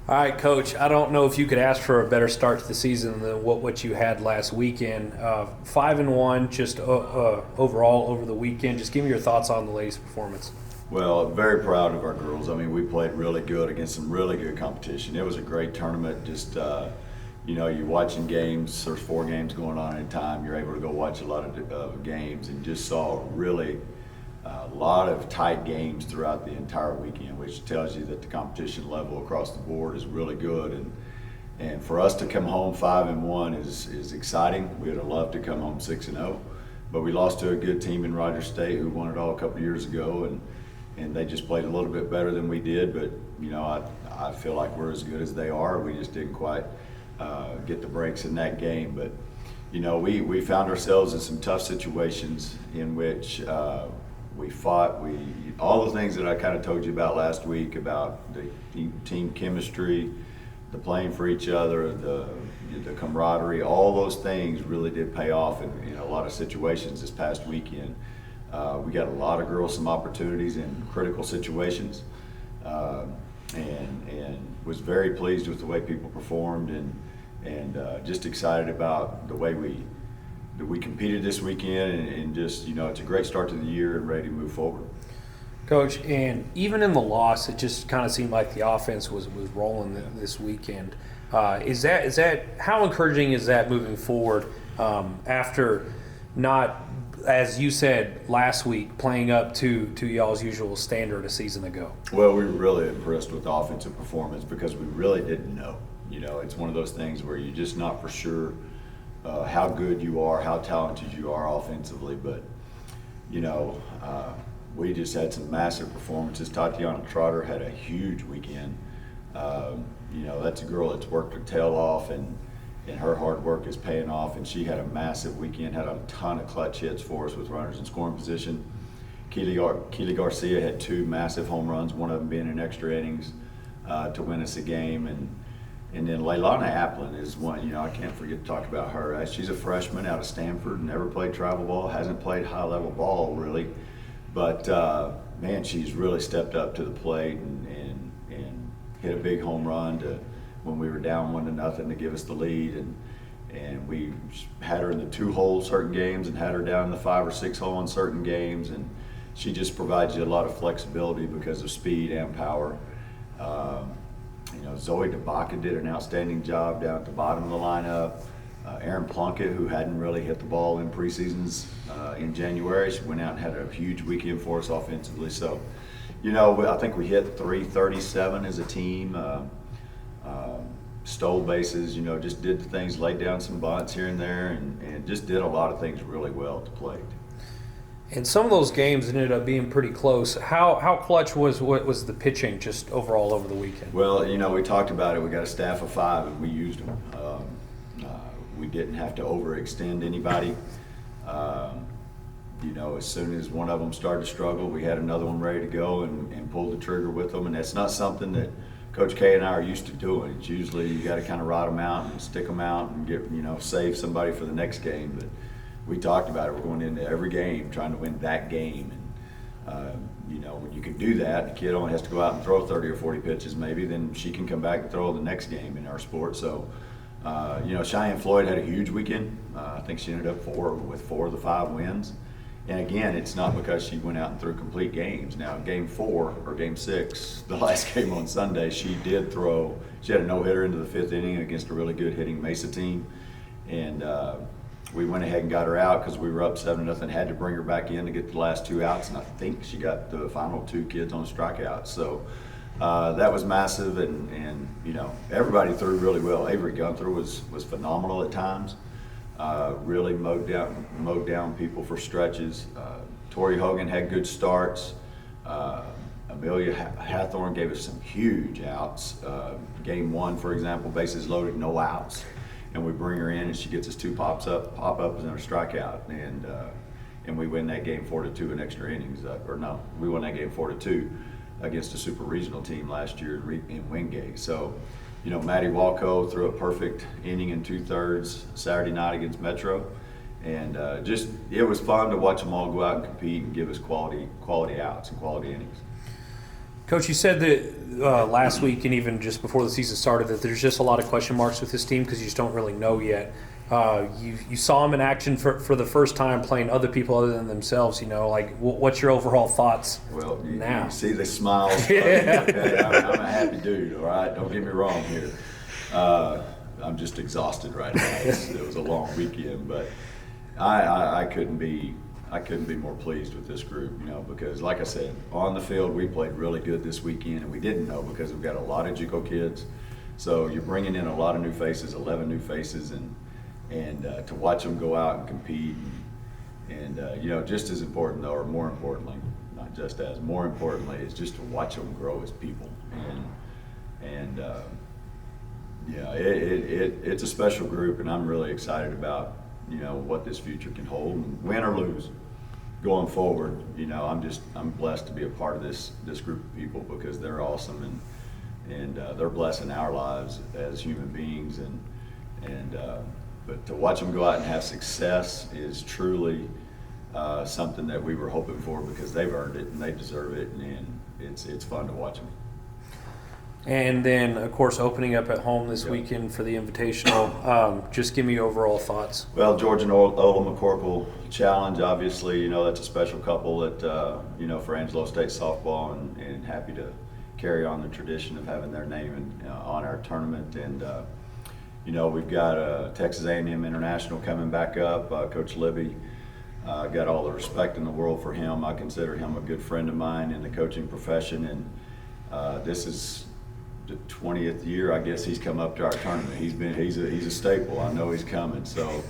All right, Coach. I don't know if you could ask for a better start to the season than what you had last weekend. 5-1, just overall over the weekend. Just give me your thoughts on the ladies' performance. Well, very proud of our girls. I mean, we played really good against some really good competition. It was a great tournament. Just you're watching games. There's 4 games going on at a time. You're able to go watch a lot of games, and just saw really a lot of tight games throughout the entire weekend, which tells you that the competition level across the board is really good. And for us to come home 5-1 is exciting. We would have loved to come home 6-0, but we lost to a good team in Rogers State who won it all a couple of years ago, and they just played a little bit better than we did. But I feel like we're as good as they are. We just didn't quite get the breaks in that game. But we found ourselves in some tough situations in which we fought. All the things that I kind of told you about last week about the team chemistry, the playing for each other, the camaraderie, all those things really did pay off in a lot of situations this past weekend. We got a lot of girls some opportunities in critical situations, and was very pleased with the way people performed, and just excited about the way we competed this weekend, and just it's a great start to the year and ready to move forward. Coach, and even in the loss, it just kind of seemed like the offense was rolling this weekend. Is that how encouraging is that moving forward after not, as you said last week, playing up to y'all's usual standard a season ago? Well, we were really impressed with the offensive performance because we really didn't know. It's one of those things where you're just not for sure how good you are, how talented you are offensively, but we just had some massive performances. Tatiana Trotter had a huge weekend. That's a girl that's worked her tail off, and her hard work is paying off, and she had a massive weekend, had a ton of clutch hits for us with runners in scoring position. Keely Garcia had 2 massive home runs, one of them being in extra innings to win us a game, and then Leilani Applin is one, I can't forget to talk about her. She's a freshman out of Stanford, never played travel ball, hasn't played high-level ball really, but man, she's really stepped up to the plate and hit a big home run when we were down 1-0 to give us the lead, and we had her in the 2 hole certain games and had her down in the 5 or 6 hole in certain games, and she just provides you a lot of flexibility because of speed and power. Zoe DeBaca did an outstanding job down at the bottom of the lineup. Erin Plunkett, who hadn't really hit the ball in preseasons in January, she went out and had a huge weekend for us offensively. So, I think we hit 337 as a team. Stole bases, just did the things, laid down some bunts here and there, and just did a lot of things really well at the plate. And some of those games ended up being pretty close. How clutch was the pitching just overall over the weekend? Well, we talked about it. We got a staff of 5, and we used them. We didn't have to overextend anybody. As soon as one of them started to struggle, we had another one ready to go and pulled the trigger with them. And that's not something that Coach K and I are used to doing. It's usually you got to kind of ride them out and stick them out and get save somebody for the next game. But we talked about it. We're going into every game trying to win that game, and when you can do that, the kid only has to go out and throw 30 or 40 pitches maybe, then she can come back and throw the next game in our sport. So Cheyenne Floyd had a huge weekend. I think she ended up with 4 of the 5 wins. And again, it's not because she went out and threw complete games. Now, game 4 or game 6, the last game on Sunday, she did throw. She had a no-hitter into the 5th inning against a really good hitting Mesa team, and we went ahead and got her out because we were up 7-0. Had to bring her back in to get the last 2 outs, and I think she got the final 2 kids on strikeouts. So that was massive, and everybody threw really well. Avery Gunther was phenomenal at times. Really mowed down people for stretches. Tori Hogan had good starts. Amelia Hathorn gave us some huge outs. Game 1, for example, bases loaded, no outs, and we bring her in and she gets us 2 pop-ups and a strikeout, and we win that game 4-2 in extra innings. We won that game 4-2 against a super regional team last year in Wingate. So. Maddie Walco threw a perfect inning in 2/3 Saturday night against Metro, and it was fun to watch them all go out and compete and give us quality outs and quality innings. Coach, you said that last week and even just before the season started that there's just a lot of question marks with this team because you just don't really know yet. You saw them in action for the first time playing other people other than themselves. Like what's your overall thoughts? Well, now you see the smiles. Yeah. I'm a happy dude. All right, don't get me wrong here. I'm just exhausted right now. It was a long weekend, but I couldn't be more pleased with this group, because like I said, on the field we played really good this weekend, and we didn't know because we've got a lot of JUCO kids. So you're bringing in a lot of new faces, 11 new faces, and to watch them go out and compete, and just as important though, or more importantly, not just as, more importantly, is just to watch them grow as people, and it's a special group, and I'm really excited about what this future can hold, and win or lose going forward. I'm blessed to be a part of this group of people because they're awesome, and they're blessing our lives as human beings, but to watch them go out and have success is truly something that we were hoping for, because they've earned it and they deserve it, and it's fun to watch them. And then, of course, opening up at home this weekend for the Invitational. Just give me your overall thoughts. Well, George and Ola McCorkle Challenge, obviously, that's a special couple that, for Angelo State softball, and happy to carry on the tradition of having their name on our tournament. And, we've got Texas A&M International coming back up. Coach Libby, got all the respect in the world for him. I consider him a good friend of mine in the coaching profession, and this is the 20th year, I guess, he's come up to our tournament. He's a staple. I know he's coming. So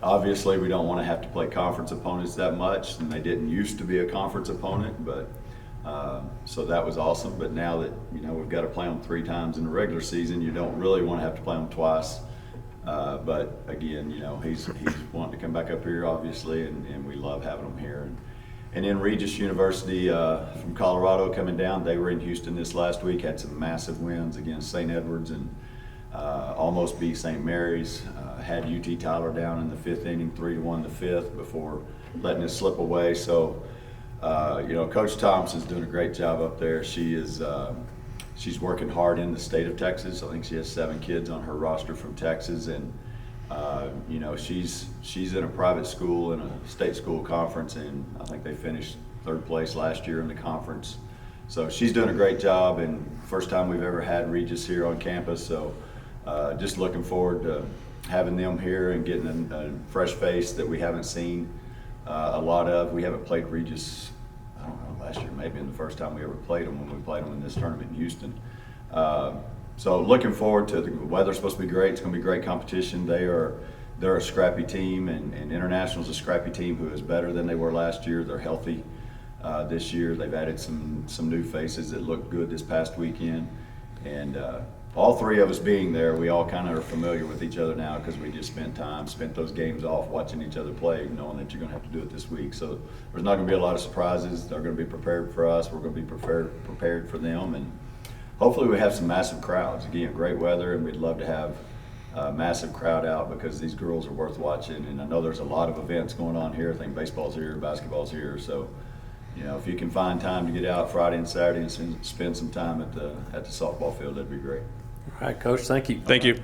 obviously we don't want to have to play conference opponents that much, and they didn't used to be a conference opponent, but so that was awesome. But now that we've got to play them 3 times in the regular season, you don't really want to have to play them twice. But again, he's wanting to come back up here, obviously, and we love having him here. And then Regis University from Colorado coming down. They were in Houston this last week, had some massive wins against St. Edwards, and almost beat St. Mary's. Had UT Tyler down in the 5th inning, 3-1 the 5th, before letting it slip away. So, Coach Thompson's doing a great job up there. She's working hard in the state of Texas. I think she has 7 kids on her roster from Texas, and she's in a private school in a state school conference, and I think they finished 3rd place last year in the conference. So she's doing a great job, and first time we've ever had Regis here on campus. So just looking forward to having them here and getting a fresh face that we haven't seen a lot of. We haven't played Regis, I don't know, last year maybe in the first time we ever played them, when we played them in this tournament in Houston. So looking forward to the weather's supposed to be great. It's going to be great competition. They're a scrappy team, and International's a scrappy team who is better than they were last year. They're healthy this year. They've added some new faces that looked good this past weekend, and all 3 of us being there, we all kind of are familiar with each other now because we just spent those games off watching each other play, knowing that you're going to have to do it this week. So there's not going to be a lot of surprises. They're going to be prepared for us. We're going to be prepared for them, and hopefully we have some massive crowds. Again, great weather, and we'd love to have a massive crowd out because these girls are worth watching. And I know there's a lot of events going on here. I think baseball's here, basketball's here. So, if you can find time to get out Friday and Saturday and spend some time at the softball field, that'd be great. All right, Coach, thank you. Thank you.